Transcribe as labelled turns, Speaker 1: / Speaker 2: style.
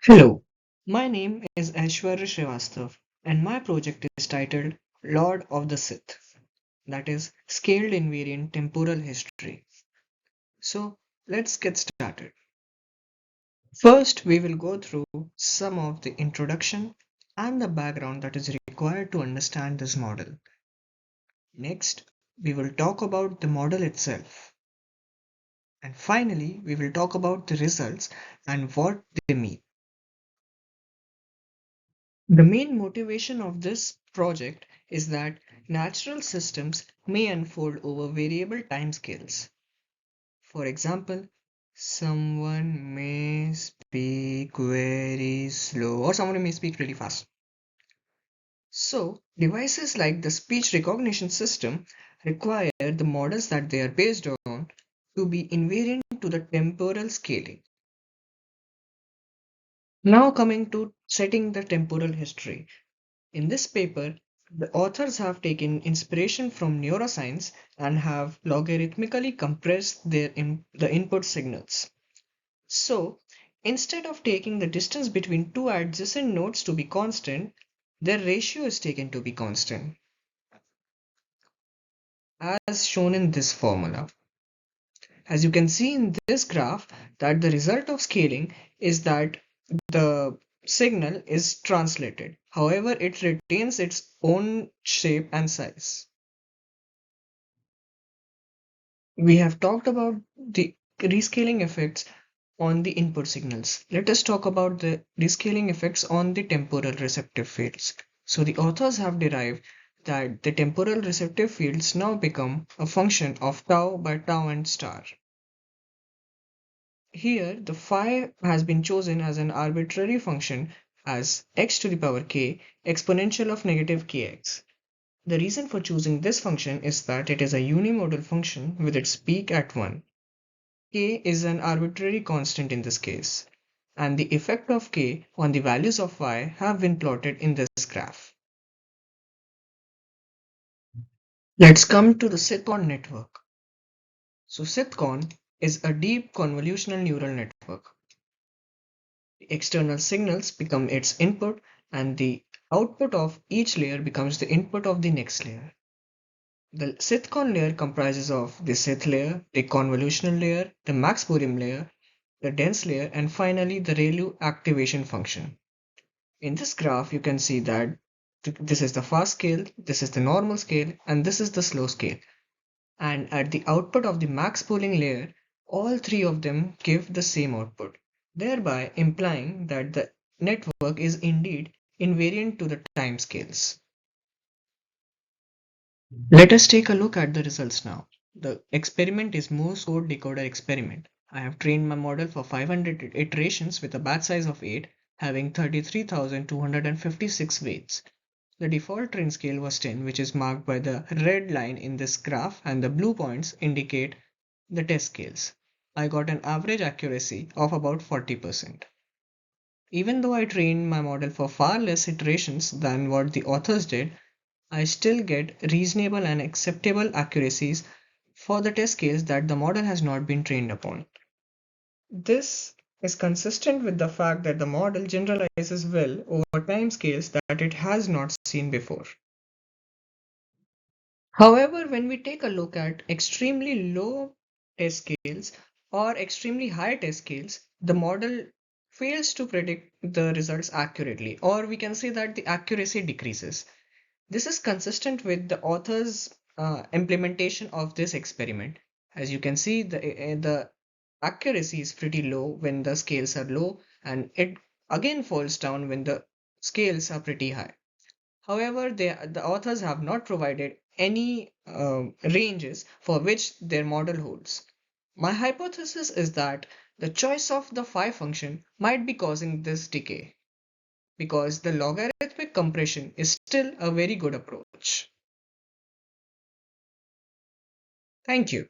Speaker 1: Hello, my name is Aishwarya Srivastav, and my project is titled Lord of the Sith, that is, Scaled Invariant Temporal History. So, let's get started. First, we will go through some of the introduction and the background that is required to understand this model. Next, we will talk about the model itself. And finally, we will talk about the results and what they mean. The main motivation of this project is that natural systems may unfold over variable timescales. For example, someone may speak very slow or someone may speak really fast. So, devices like the speech recognition system require the models that they are based on to be invariant to the temporal scaling. Now coming to setting the temporal history. In this paper, the authors have taken inspiration from neuroscience and have logarithmically compressed the input signals. So, instead of taking the distance between two adjacent nodes to be constant, their ratio is taken to be constant, as shown in this formula. As you can see in this graph, that the result of scaling is that the signal is translated. However, it retains its own shape and size. We have talked about the rescaling effects on the input signals. Let us talk about the rescaling effects on the temporal receptive fields. So the authors have derived that the temporal receptive fields now become a function of tau by tau and star. Here, the phi has been chosen as an arbitrary function as x to the power k exponential of negative kx. The reason for choosing this function is that it is a unimodal function with its peak at 1. K is an arbitrary constant in this case, and the effect of k on the values of y have been plotted in this graph. Let's come to the SITH network. So SITH is a deep convolutional neural network. The external signals become its input, and the output of each layer becomes the input of the next layer. The SITH layer comprises of the SITH layer, the convolutional layer, the max Borim layer, the dense layer, and finally the ReLU activation function. In this graph, you can see that this is the fast scale, this is the normal scale, and this is the slow scale. And at the output of the max pooling layer, all three of them give the same output, thereby implying that the network is indeed invariant to the time scales. Let us take a look at the results now. The experiment is Morse code decoder experiment. I have trained my model for 500 iterations with a batch size of 8, having 33,256 weights. The default train scale was 10, which is marked by the red line in this graph, and the blue points indicate the test scales. I got an average accuracy of about 40%. Even though I trained my model for far less iterations than what the authors did, I still get reasonable and acceptable accuracies for the test case that the model has not been trained upon. This is consistent with the fact that the model generalizes well over timescales that it has not seen before. However, when we take a look at extremely low test scales or extremely high test scales, the model fails to predict the results accurately, or we can say that the accuracy decreases. This is consistent with the author's implementation of this experiment. As you can see, the accuracy is pretty low when the scales are low, and it again falls down when the scales are pretty high. However, the authors have not provided any ranges for which their model holds. My hypothesis is that the choice of the phi function might be causing this decay, because the logarithmic compression is still a very good approach. Thank you.